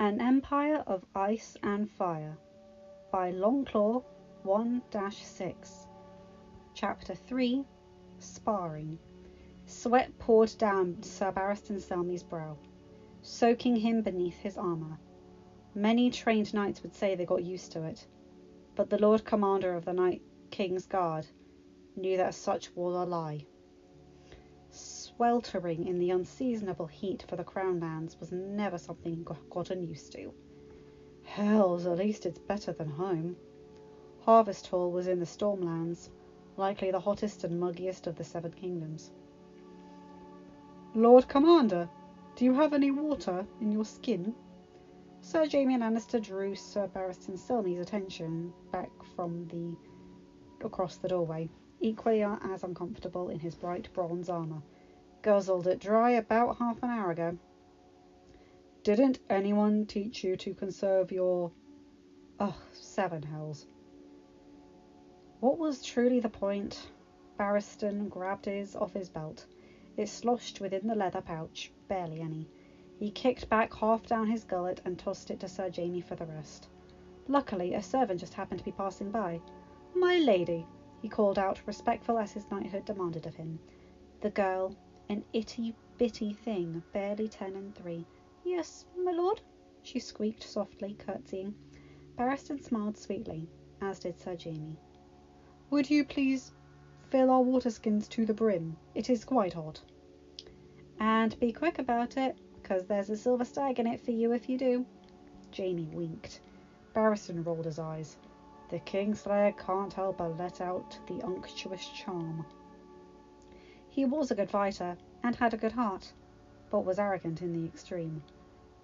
An Empire of Ice and Fire by Longclaw 1-6. Chapter 3. Sparring. Sweat poured down Sir Barristan Selmy's brow, soaking him beneath his armour. Many trained knights would say they got used to it, but the Lord Commander of the Night King's Guard knew that such was a lie. Sweltering in the unseasonable heat for the Crown lands was never something he gotten used to. Hells, at least it's better than home. Harvest Hall was in the Stormlands, likely the hottest and muggiest of the Seven Kingdoms. Lord Commander, do you have any water in your skin? Sir Jaime Lannister drew Sir Barristan Selmy's attention back from across the doorway, equally as uncomfortable in his bright bronze armour. Guzzled it dry about half an hour ago. Didn't anyone teach you to conserve your... seven hells. What was truly the point? Barristan grabbed his off his belt. It sloshed within the leather pouch, barely any. He kicked back half down his gullet and tossed it to Sir Jaime for the rest. Luckily, a servant just happened to be passing by. "My lady," he called out, respectful as his knighthood demanded of him. The girl, an itty-bitty thing, barely 10 and 3. "Yes, my lord," she squeaked softly, curtsying. Barristan smiled sweetly, as did Sir Jaime. "Would you please fill our water skins to the brim? It is quite hot. And be quick about it, 'cause there's a silver stag in it for you if you do." Jaime winked. Barristan rolled his eyes. The Kingslayer can't help but let out the unctuous charm. He was a good fighter, and had a good heart, but was arrogant in the extreme.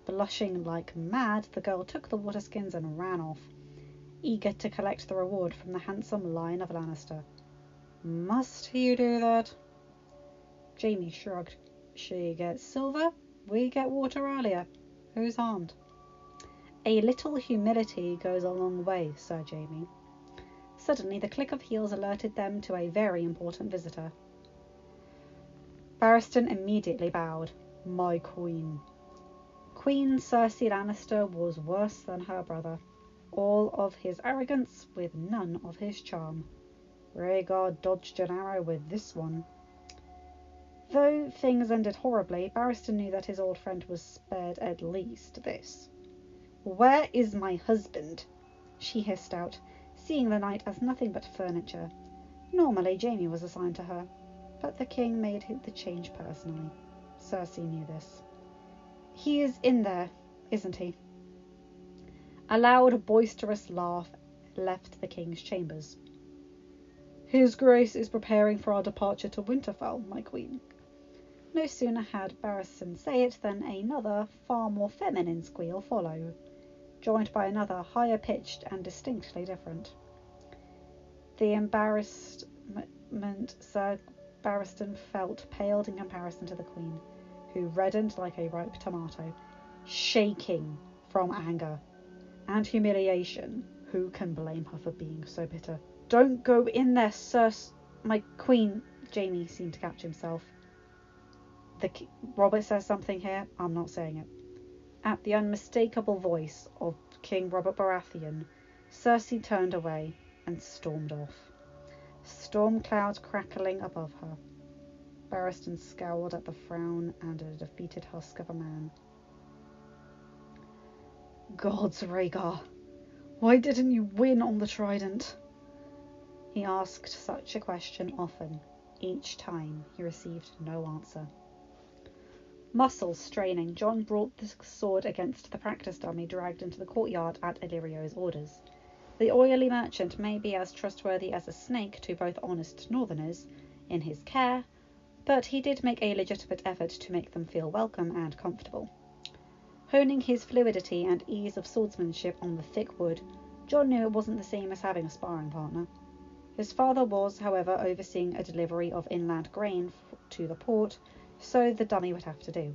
Blushing like mad, the girl took the water skins and ran off, eager to collect the reward from the handsome Lion of Lannister. "Must you do that?" Jaime shrugged. "She gets silver, we get water earlier. Who's harmed?" "A little humility goes a long way, Sir Jaime." Suddenly the click of heels alerted them to a very important visitor. Barristan immediately bowed. "My queen." Queen Cersei Lannister was worse than her brother. All of his arrogance with none of his charm. Rhaegar dodged an arrow with this one. Though things ended horribly, Barristan knew that his old friend was spared at least this. "Where is my husband?" she hissed out, seeing the knight as nothing but furniture. Normally Jaime was assigned to her, but the king made the change personally. Cersei knew this. "He is in there, isn't he?" A loud, boisterous laugh left the king's chambers. "His Grace is preparing for our departure to Winterfell, my queen." No sooner had Barristan say it than another, far more feminine squeal followed, joined by another, higher pitched and distinctly different. The embarrassment Sir Barristan felt paled in comparison to the queen, who reddened like a ripe tomato, shaking from anger and humiliation. Who can blame her for being so bitter? "Don't go in there, sir, my queen." Jaime seemed to catch himself. Robert says something here, I'm not saying it. At the unmistakable voice of King Robert Baratheon, Cersei turned away and stormed off, storm clouds crackling above her. Barristan scowled at the frown and a defeated husk of a man. "Gods, Rhaegar, why didn't you win on the Trident?" He asked such a question often. Each time he received no answer. Muscles straining, Jon brought the sword against the practice dummy dragged into the courtyard at Illyrio's orders. The oily merchant may be as trustworthy as a snake to both honest northerners in his care, but he did make a legitimate effort to make them feel welcome and comfortable. Honing his fluidity and ease of swordsmanship on the thick wood, Jon knew it wasn't the same as having a sparring partner. His father was, however, overseeing a delivery of inland grain to the port, so the dummy would have to do.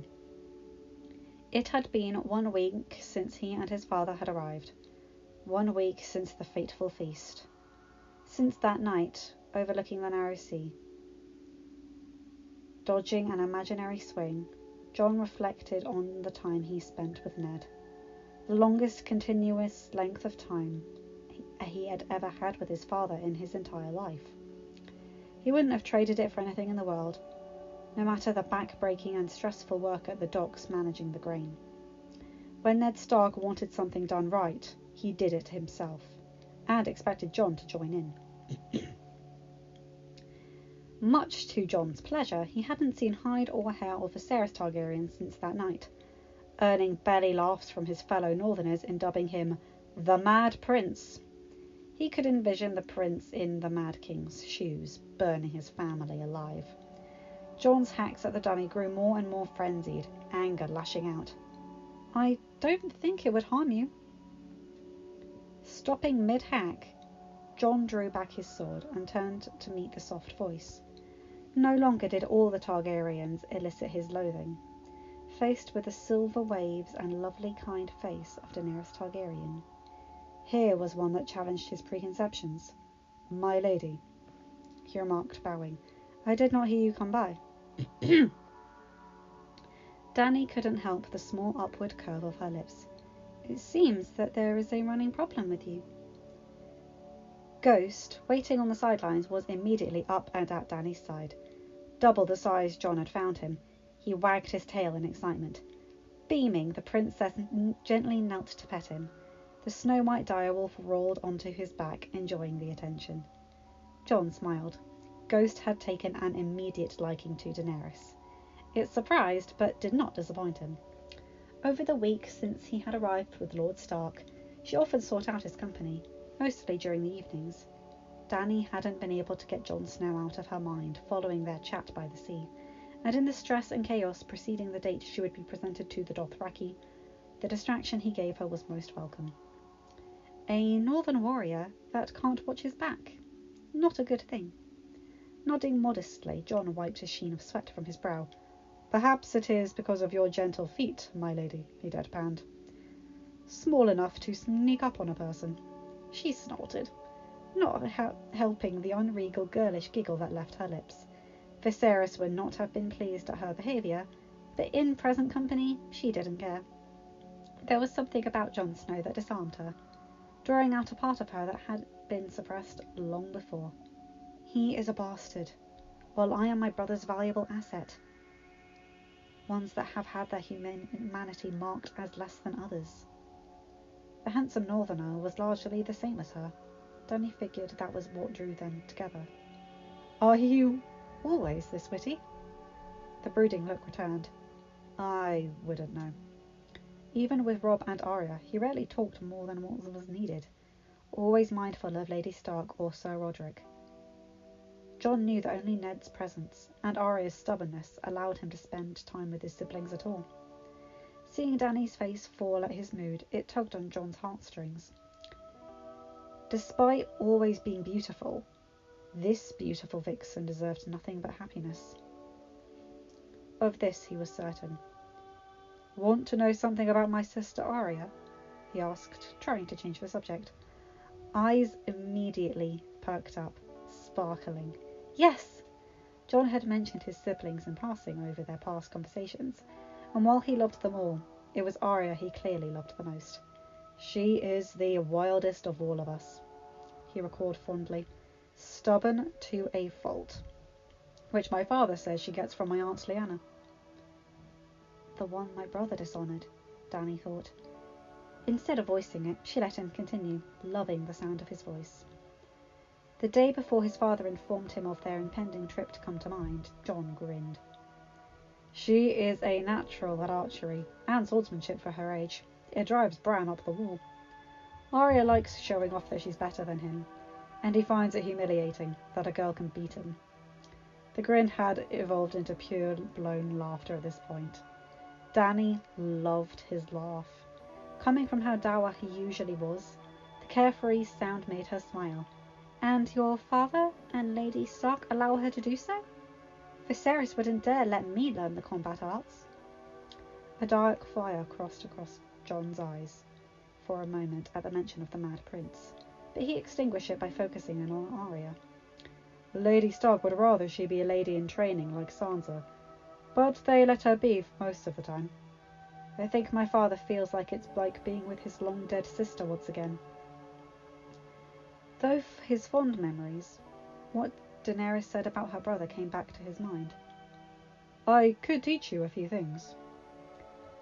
It had been 1 week since he and his father had arrived. 1 week since the fateful feast. Since that night, overlooking the narrow sea. Dodging an imaginary swing, Jon reflected on the time he spent with Ned. the longest continuous length of time he had ever had with his father in his entire life. He wouldn't have traded it for anything in the world, no matter the back-breaking and stressful work at the docks managing the grain. When Ned Stark wanted something done right, he did it himself, and expected Jon to join in. Much to Jon's pleasure, he hadn't seen hide or hair of Viserys Targaryen since that night, earning belly laughs from his fellow Northerners in dubbing him the Mad Prince. He could envision the prince in the Mad King's shoes, burning his family alive. Jon's hacks at the dummy grew more and more frenzied, anger lashing out. "I don't think it would harm you." Stopping mid-hack, Jon drew back his sword and turned to meet the soft voice. No longer did all the Targaryens elicit his loathing. Faced with the silver waves and lovely kind face of Daenerys Targaryen, here was one that challenged his preconceptions. "My lady," he remarked, bowing, "I did not hear you come by." Dany couldn't help the small upward curve of her lips. "It seems that there is a running problem with you." Ghost, waiting on the sidelines, was immediately up and at Dany's side. Double the size Jon had found him, he wagged his tail in excitement. Beaming, the princess gently knelt to pet him. The snow-white direwolf rolled onto his back, enjoying the attention. Jon smiled. Ghost had taken an immediate liking to Daenerys. It surprised, but did not disappoint him. Over the week since he had arrived with Lord Stark, she often sought out his company, mostly during the evenings. Dany hadn't been able to get Jon Snow out of her mind following their chat by the sea, and in the stress and chaos preceding the date she would be presented to the Dothraki, the distraction he gave her was most welcome. A northern warrior that can't watch his back. Not a good thing. Nodding modestly, Jon wiped his sheen of sweat from his brow. "Perhaps it is because of your gentle feet, my lady," he deadpanned. "Small enough to sneak up on a person." She snorted, not helping the unregal girlish giggle that left her lips. Viserys would not have been pleased at her behaviour, but in present company she didn't care. There was something about Jon Snow that disarmed her, drawing out a part of her that had been suppressed long before. "He is a bastard, while I am my brother's valuable asset. Ones that have had their humanity marked as less than others." The handsome northerner was largely the same as her. Dany figured that was what drew them together. "Are you always this witty?" The brooding look returned. "I wouldn't know." Even with Robb and Arya, he rarely talked more than what was needed, always mindful of Lady Stark or Sir Roderick. Jon knew that only Ned's presence and Arya's stubbornness allowed him to spend time with his siblings at all. Seeing Dany's face fall at his mood, it tugged on Jon's heartstrings. Despite always being beautiful, this beautiful vixen deserved nothing but happiness. Of this he was certain. "Want to know something about my sister Arya?" he asked, trying to change the subject. Eyes immediately perked up, sparkling. Yes! Jon had mentioned his siblings in passing over their past conversations, and while he loved them all, it was Arya he clearly loved the most. "She is the wildest of all of us," he recalled fondly. "Stubborn to a fault, which my father says she gets from my Aunt Lyanna." The one my brother dishonoured, Dany thought. Instead of voicing it, she let him continue, loving the sound of his voice. The day before his father informed him of their impending trip to come to mind, Jon grinned. "She is a natural at archery, and swordsmanship for her age. It drives Bran up the wall. Arya likes showing off that she's better than him, and he finds it humiliating that a girl can beat him." The grin had evolved into pure-blown laughter at this point. Dany loved his laugh. Coming from how dour he usually was, the carefree sound made her smile. "And your father and Lady Stark allow her to do so? Viserys wouldn't dare let me learn the combat arts." A dark fire crossed across Jon's eyes for a moment at the mention of the Mad Prince, but he extinguished it by focusing in on Arya. "Lady Stark would rather she be a lady in training like Sansa, but they let her be most of the time. I think my father feels like it's like being with his long-dead sister once again. Though his fond memories, what Daenerys said about her brother came back to his mind. I could teach you a few things.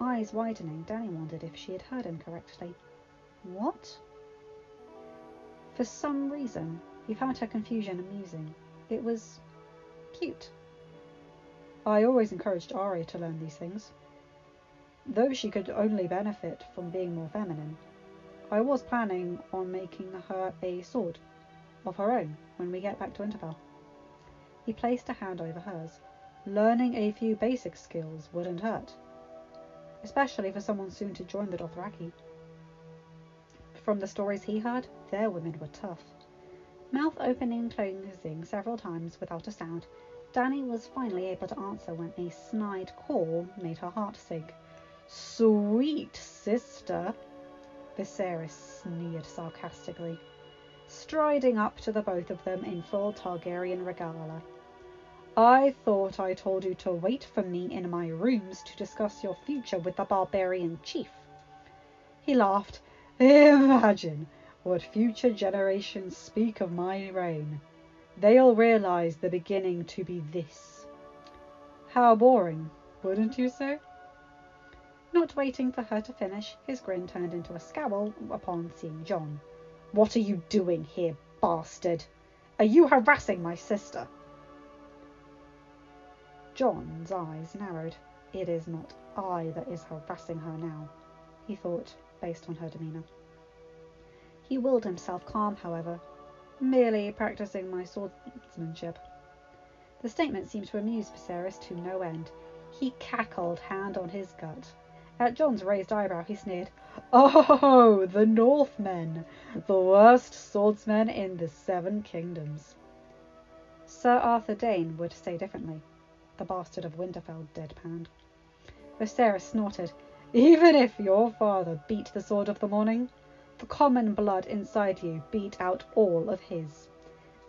Eyes widening, Dany wondered if she had heard him correctly. What? For some reason, he found her confusion amusing. It was cute. I always encouraged Arya to learn these things. Though she could only benefit from being more feminine, I was planning on making her a sword of her own when we get back to Winterfell. He placed a hand over hers. Learning a few basic skills wouldn't hurt, especially for someone soon to join the Dothraki. From the stories he heard, their women were tough. Mouth opening and closing several times without a sound, Dany was finally able to answer when a snide call made her heart sink. Sweet sister, Viserys sneered sarcastically, striding up to the both of them in full Targaryen regalia. I thought I told you to wait for me in my rooms to discuss your future with the barbarian chief. He laughed. Imagine what future generations speak of my reign. They'll realize the beginning to be this. How boring, wouldn't you say? Not waiting for her to finish, his grin turned into a scowl upon seeing Jon. What are you doing here, bastard? Are you harassing my sister? Jon's eyes narrowed. It is not I that is harassing her now, he thought, based on her demeanour. He willed himself calm, however, merely practising my swordsmanship. The statement seemed to amuse Viserys to no end. He cackled, hand on his gut. At Jon's raised eyebrow he sneered. Oh, the Northmen, the worst swordsmen in the 7 kingdoms. Sir Arthur Dayne would say differently. The bastard of Winterfell deadpanned. Viserys snorted. Even if your father beat the sword of the morning, the common blood inside you beat out all of his.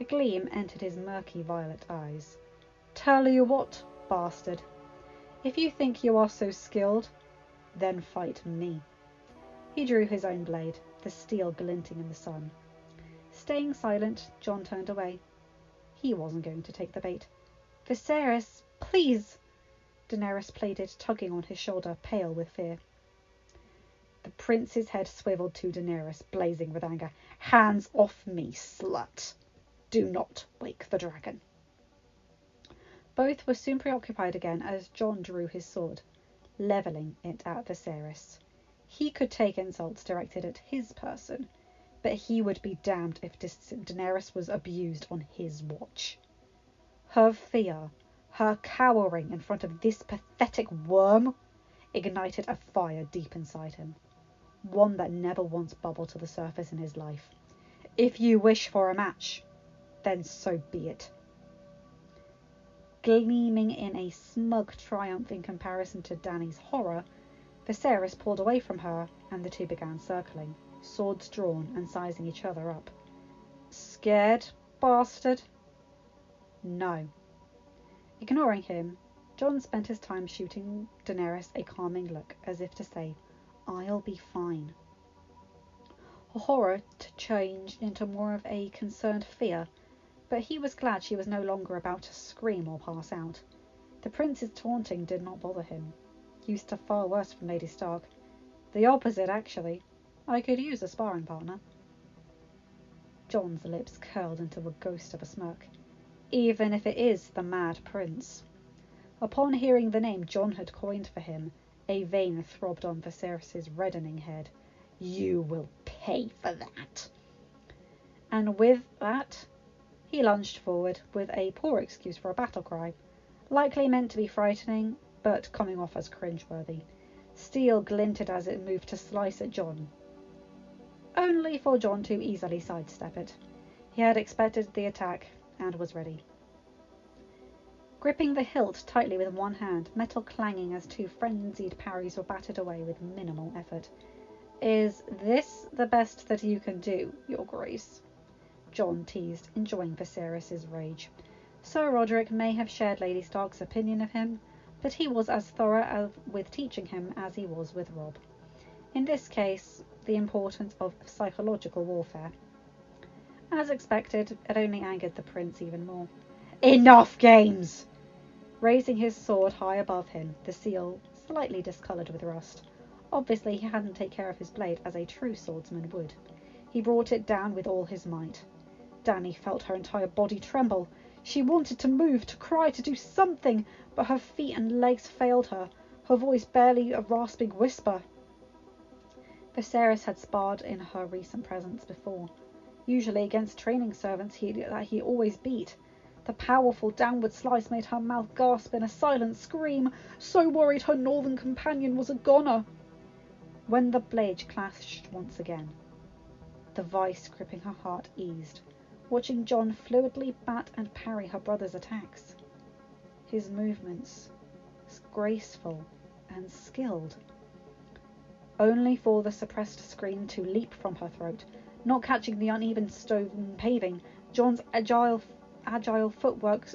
A gleam entered his murky violet eyes. Tell you what, bastard. If you think you are so skilled, then fight me. He drew his own blade, the steel glinting in the sun. Staying silent, Jon turned away. He wasn't going to take the bait. Viserys, please, Daenerys pleaded, tugging on his shoulder, pale with fear. The prince's head swiveled to Daenerys, blazing with anger. Hands off me, slut! Do not wake the dragon. Both were soon preoccupied again as Jon drew his sword, levelling it at Viserys. He could take insults directed at his person, but he would be damned if Daenerys was abused on his watch. Her fear, her cowering in front of this pathetic worm, ignited a fire deep inside him, one that never once bubbled to the surface in his life. If you wish for a match, then so be it. Gleaming in a smug triumph in comparison to Dany's horror, Viserys pulled away from her, and the two began circling, swords drawn and sizing each other up. Scared, bastard? No. Ignoring him, Jon spent his time shooting Daenerys a calming look, as if to say, I'll be fine. Her horror changed into more of a concerned fear, but he was glad she was no longer about to scream or pass out. The prince's taunting did not bother him. Used to far worse from Lady Stark. The opposite, actually. I could use a sparring partner. Jon's lips curled into a ghost of a smirk. Even if it is the Mad Prince. Upon hearing the name Jon had coined for him, a vein throbbed on Viserys' reddening head. You will pay for that. And with that, he lunged forward with a poor excuse for a battle cry, likely meant to be frightening, but coming off as cringeworthy. Steel glinted as it moved to slice at Jon, only for Jon to easily sidestep it. He had expected the attack and was ready. Gripping the hilt tightly with one hand, metal clanging as two frenzied parries were battered away with minimal effort. Is this the best that you can do, Your Grace? Jon teased, enjoying Viserys' rage. Sir Roderick may have shared Lady Stark's opinion of him, but he was as thorough with teaching him as he was with Robb. In this case, the importance of psychological warfare. As expected, it only angered the prince even more. Enough games! Raising his sword high above him, the seal slightly discoloured with rust. Obviously he hadn't taken care of his blade as a true swordsman would. He brought it down with all his might. Dany felt her entire body tremble. She wanted to move, to cry, to do something, but her feet and legs failed her, her voice barely a rasping whisper. Viserys had sparred in her recent presence before, usually against training servants that he always beat. The powerful downward slice made her mouth gasp in a silent scream, so worried her northern companion was a goner. When the blades clashed once again, the vice gripping her heart eased, watching Jon fluidly bat and parry her brother's attacks. His movements, graceful and skilled, only for the suppressed scream to leap from her throat, not catching the uneven stone paving. Jon's agile footwork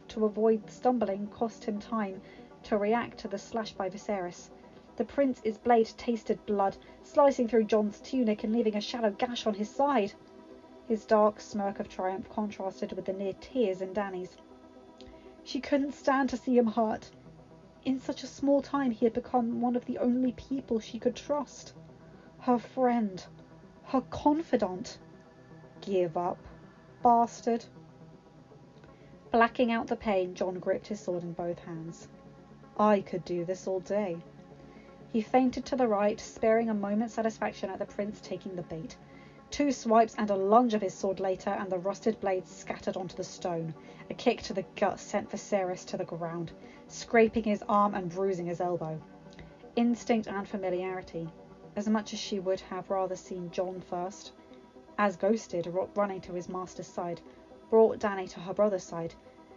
to avoid stumbling cost him time to react to the slash by Viserys. The prince's blade tasted blood, slicing through Jon's tunic and leaving a shallow gash on his side. His dark smirk of triumph contrasted with the near tears in Dany's. She couldn't stand to see him hurt. In such a small time he had become one of the only people she could trust. Her friend. Her confidant. Give up, bastard. Blacking out the pain, Jon gripped his sword in both hands. I could do this all day. He feinted to the right, sparing a moment's satisfaction at the prince taking the bait. 2 swipes and a lunge of his sword later, and the rusted blade scattered onto the stone. A kick to the gut sent Viserys to the ground, scraping his arm and bruising his elbow. Instinct and familiarity, as much as she would have rather seen Jon first, as ghosted, running to his master's side, brought Dany to her brother's side.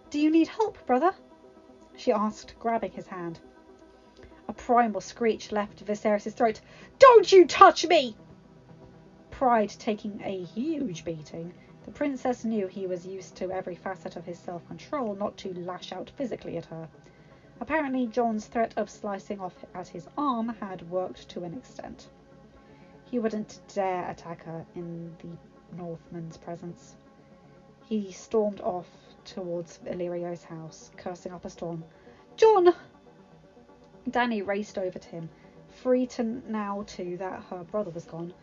Do you need help, brother? She asked, grabbing his hand. A primal screech left Viserys' throat. Don't you touch me! Pride taking a huge beating, the princess knew he was used to every facet of his self-control not to lash out physically at her. Apparently Jon's threat of slicing off at his arm had worked to an extent. He wouldn't dare attack her in the Northman's presence. He stormed off towards Illyrio's house, cursing up a storm. Jon! Dany raced over to him, free now too that her brother was gone.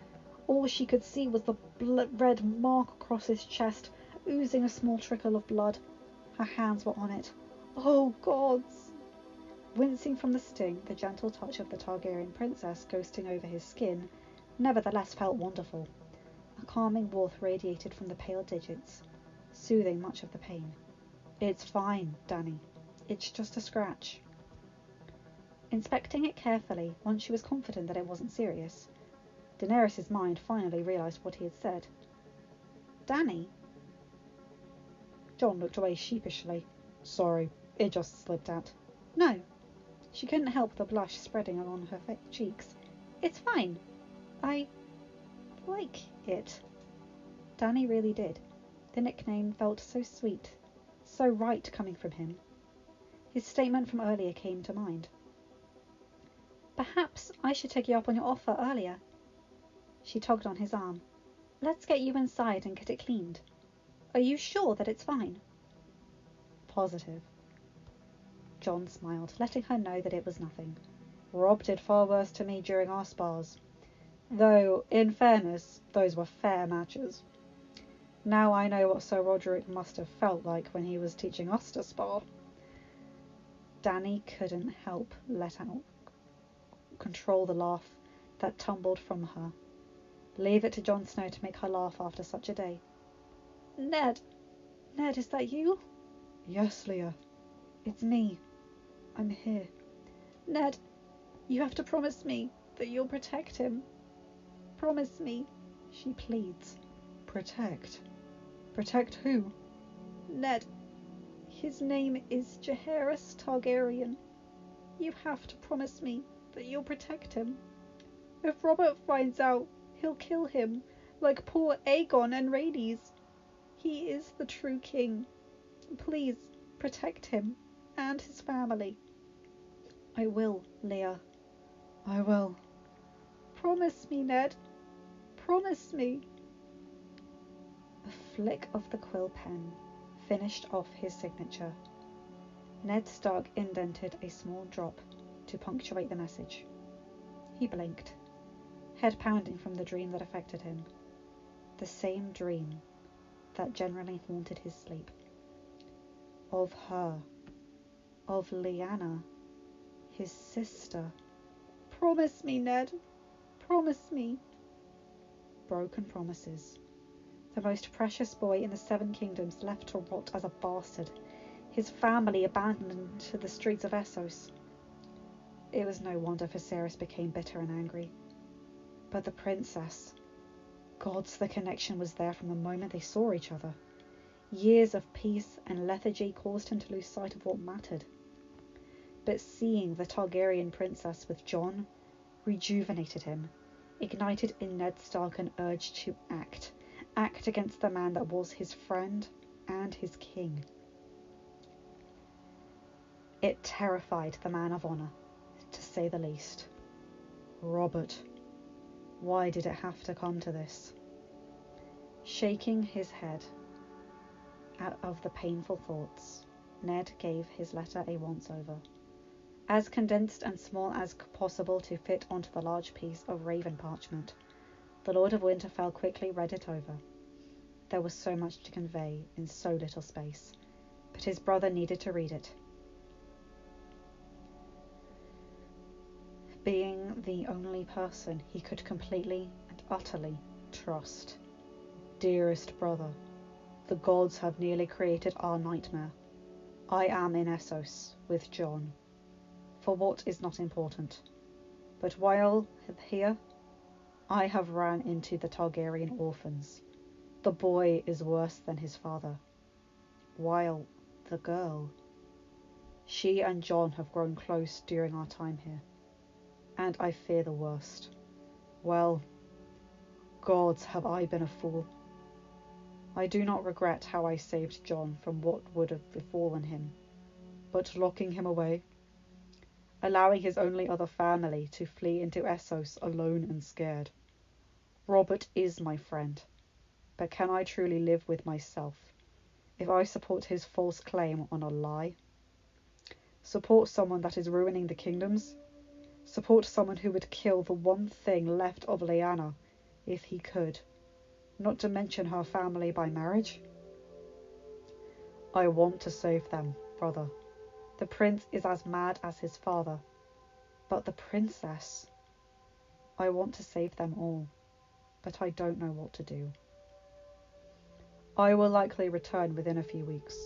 All she could see was the red mark across his chest, oozing a small trickle of blood. Her hands were on it. Oh, gods! Wincing from the sting, the gentle touch of the Targaryen princess ghosting over his skin nevertheless felt wonderful. A calming warmth radiated from the pale digits, soothing much of the pain. It's fine, Dany. It's just a scratch. Inspecting it carefully, once she was confident that it wasn't serious, Daenerys' mind finally realised what he had said. Dany? Jon looked away sheepishly. Sorry, it just slipped out. No. She couldn't help the blush spreading along her cheeks. It's fine. I like it. Dany really did. The nickname felt so sweet, so right coming from him. His statement from earlier came to mind. Perhaps I should take you up on your offer earlier. She tugged on his arm. Let's get you inside and get it cleaned. Are you sure that it's fine? Positive. Jon smiled, letting her know that it was nothing. Robb did far worse to me during our spars. Though, in fairness, those were fair matches. Now I know what Sir Roderick must have felt like when he was teaching us to spar. Dany couldn't help let out control the laugh that tumbled from her. Leave it to Jon Snow to make her laugh after such a day. Ned, is that you? Yes, Leah. It's me. I'm here. Ned, you have to promise me that you'll protect him. Promise me, she pleads. Protect? Protect who? Ned. His name is Jaehaerys Targaryen. You have to promise me that you'll protect him. If Robert finds out, he'll kill him, like poor Aegon and Rhaenys. He is the true king. Please, protect him and his family. I will, Leah. I will. Promise me, Ned. Promise me. A flick of the quill pen finished off his signature. Ned Stark indented a small drop to punctuate the message. He blinked, head pounding from the dream that affected him. The same dream that generally haunted his sleep. Of her. Of Lyanna. His sister. Promise me, Ned. Promise me. Broken promises. The most precious boy in the Seven Kingdoms left to rot as a bastard. His family abandoned to the streets of Essos. It was no wonder Viserys became bitter and angry. But the princess... Gods, the connection was there from the moment they saw each other. Years of peace and lethargy caused him to lose sight of what mattered. But seeing the Targaryen princess with Jon rejuvenated him, ignited in Ned Stark an urge to act against the man that was his friend and his king. It terrified the man of honor, to say the least. Robert. Why did it have to come to this? Shaking his head out of the painful thoughts, Ned gave his letter a once-over, as condensed and small as possible to fit onto the large piece of raven parchment. The Lord of Winterfell quickly read it over. There was so much to convey in so little space, but his brother needed to read it. Being the only person he could completely and utterly trust. Dearest brother, the gods have nearly created our nightmare. I am in Essos with Jon, for what is not important. But while here, I have ran into the Targaryen orphans. The boy is worse than his father. While the girl, she and Jon have grown close during our time here. And I fear the worst. Well, gods, have I been a fool? I do not regret how I saved Jon from what would have befallen him, but locking him away, allowing his only other family to flee into Essos alone and scared. Robert is my friend, but can I truly live with myself if I support his false claim on a lie? Support someone that is ruining the kingdoms? Support someone who would kill the one thing left of Lyanna, if he could, not to mention her family by marriage? I want to save them, brother. The prince is as mad as his father, but the princess... I want to save them all, but I don't know what to do. I will likely return within a few weeks,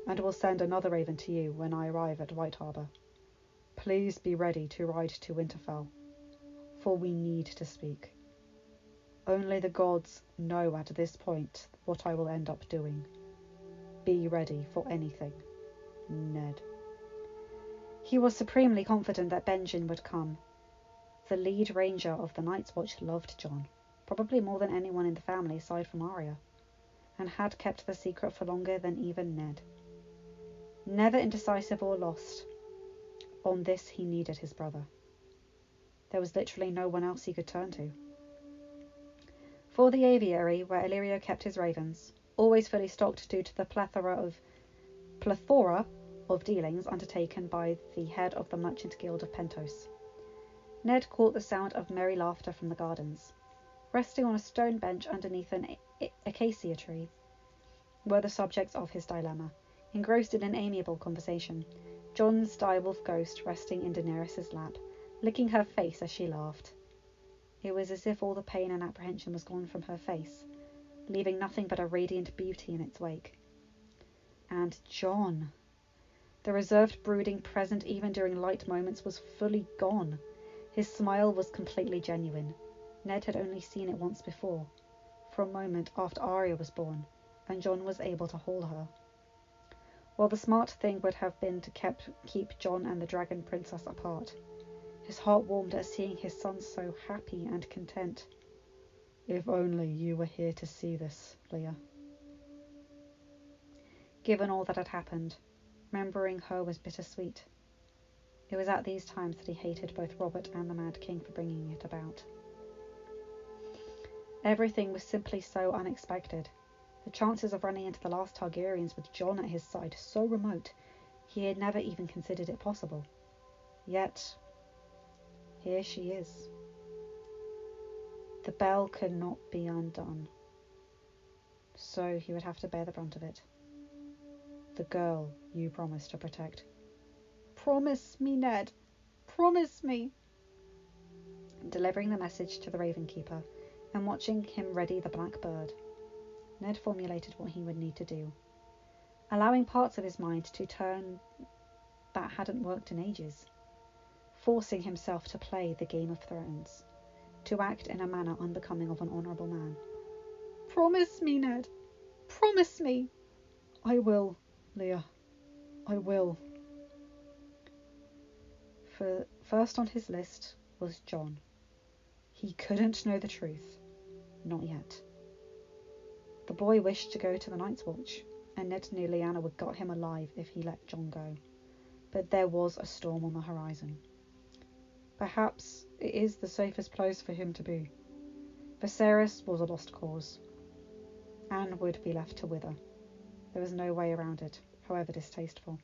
and will send another raven to you when I arrive at White Harbour. Please be ready to ride to Winterfell, for we need to speak. Only the gods know at this point what I will end up doing. Be ready for anything, Ned. He was supremely confident that Benjen would come. The lead ranger of the Night's Watch loved Jon, probably more than anyone in the family aside from Arya, and had kept the secret for longer than even Ned. Never indecisive or lost, on this he needed his brother. There was literally no one else he could turn to. For the aviary, where Illyrio kept his ravens, always fully stocked due to the plethora of dealings undertaken by the head of the Merchant Guild of Pentos, Ned caught the sound of merry laughter from the gardens. Resting on a stone bench underneath an acacia tree were the subjects of his dilemma, engrossed in an amiable conversation. Jon's direwolf ghost resting in Daenerys' lap, licking her face as she laughed. It was as if all the pain and apprehension was gone from her face, leaving nothing but a radiant beauty in its wake. And Jon, the reserved brooding present even during light moments, was fully gone. His smile was completely genuine. Ned had only seen it once before, for a moment after Arya was born, and Jon was able to hold her. While the smart thing would have been to keep Jon and the Dragon Princess apart, his heart warmed at seeing his son so happy and content. If only you were here to see this, Leah. Given all that had happened, remembering her was bittersweet. It was at these times that he hated both Robert and the Mad King for bringing it about. Everything was simply so unexpected. The chances of running into the last Targaryens with Jon at his side so remote, he had never even considered it possible. Yet, here she is. The bell could not be undone, so he would have to bear the brunt of it. The girl you promised to protect. Promise me, Ned. Promise me. Delivering the message to the Ravenkeeper and watching him ready the black bird, Ned formulated what he would need to do, allowing parts of his mind to turn that hadn't worked in ages, forcing himself to play the Game of Thrones, to act in a manner unbecoming of an honourable man. Promise me, Ned. Promise me. I will, Leah. I will. For first on his list was Jon. He couldn't know the truth. Not yet. The boy wished to go to the Night's Watch, and Ned knew Lyanna would gut him alive if he let Jon go. But there was a storm on the horizon. Perhaps it is the safest place for him to be. Viserys was a lost cause. Anne would be left to wither. There was no way around it, however distasteful.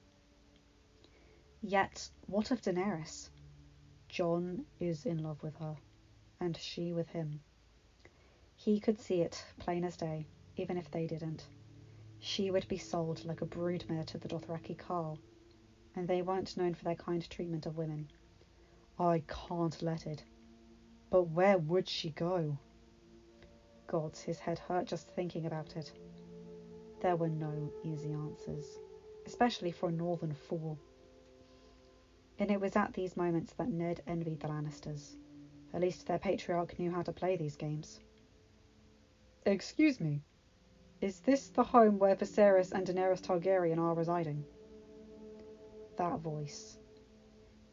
Yet, what of Daenerys? Jon is in love with her, and she with him. He could see it, plain as day, even if they didn't. She would be sold like a broodmare to the Dothraki Carl, and they weren't known for their kind treatment of women. I can't let it. But where would she go? Gods, his head hurt just thinking about it. There were no easy answers, especially for a northern fool. And it was at these moments that Ned envied the Lannisters. At least their patriarch knew how to play these games. Excuse me, is this the home where Viserys and Daenerys Targaryen are residing? That voice.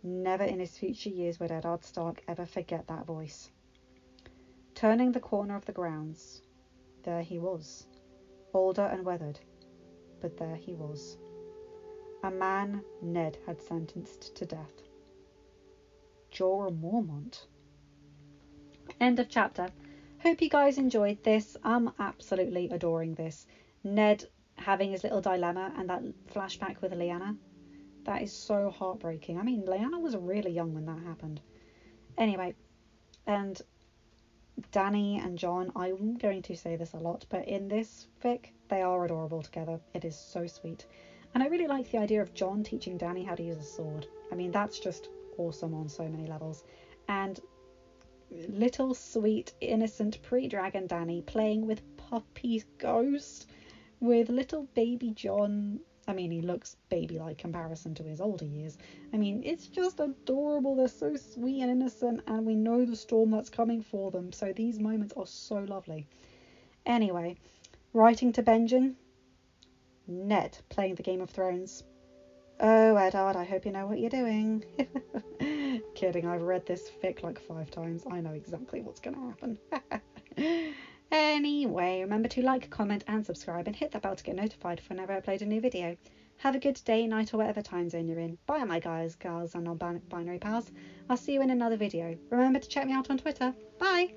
Never in his future years would Eddard Stark ever forget that voice. Turning the corner of the grounds, there he was, older and weathered, but there he was. A man Ned had sentenced to death. Jorah Mormont. End of chapter. Hope you guys enjoyed this. I'm absolutely adoring this. Ned having his little dilemma and that flashback with Lyanna. That is so heartbreaking. I mean, Lyanna was really young when that happened. Anyway, and Dany and Jon, I'm going to say this a lot, but in this fic, they are adorable together. It is so sweet. And I really like the idea of Jon teaching Dany how to use a sword. I mean, that's just awesome on so many levels. And little sweet innocent pre-dragon Dany playing with Puppy's ghost with little baby Jon. I mean, he looks baby-like comparison to his older years. I mean, it's just adorable. They're so sweet and innocent, and we know the storm that's coming for them, so these moments are so lovely. Anyway, writing to Benjen, Ned playing the Game of Thrones. Oh, Eddard, I hope you know what you're doing. Kidding, I've read this fic like 5 times. I know exactly what's going to happen. Anyway, remember to like, comment and subscribe and hit that bell to get notified whenever I upload a new video. Have a good day, night or whatever time zone you're in. Bye my guys, girls and non-binary pals. I'll see you in another video. Remember to check me out on Twitter. Bye!